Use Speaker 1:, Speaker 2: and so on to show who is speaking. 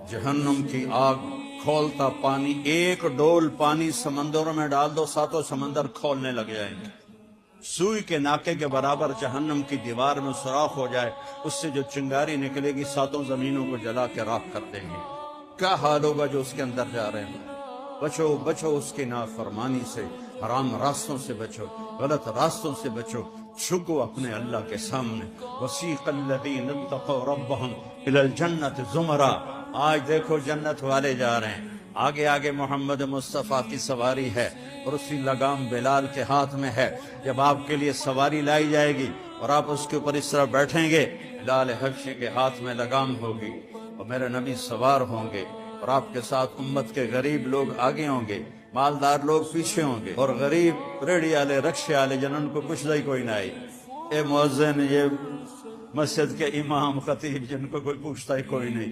Speaker 1: جہنم کی آگ کھولتا پانی، ایک ڈول پانی سمندروں میں ڈال دو، ساتوں سمندر کھولنے لگ جائیں گے۔ سوئی کے ناکے کے برابر جہنم کی دیوار میں سوراخ ہو جائے، اس سے جو چنگاری نکلے گی ساتوں زمینوں کو جلا کے راکھ کر دیں گے۔ کیا حال ہوگا جو اس کے اندر جا رہے ہیں؟ بچو بچو اس کی نافرمانی سے، حرام راستوں سے بچو، غلط راستوں سے بچو، جھکو اپنے اللہ کے سامنے۔ وسیق الذین اتقوا ربهم الی الجنۃ زمرا، آج دیکھو جنت والے جا رہے ہیں، آگے آگے محمد مصطفیٰ کی سواری ہے اور اسی لگام بلال کے ہاتھ میں ہے۔ جب آپ کے لیے سواری لائی جائے گی اور آپ اس کے اوپر اس طرح بیٹھیں گے، بلال حبشی کے ہاتھ میں لگام ہوگی اور میرے نبی سوار ہوں گے، اور آپ کے ساتھ امت کے غریب لوگ آگے ہوں گے، مالدار لوگ پیچھے ہوں گے، اور غریب ریڑھی والے رکشے والے جنہوں کو پوچھتا ہی کوئی نہ آئی، اے مؤذن، یہ مسجد کے امام خطیب جن کو کوئی پوچھتا ہی کوئی نہیں،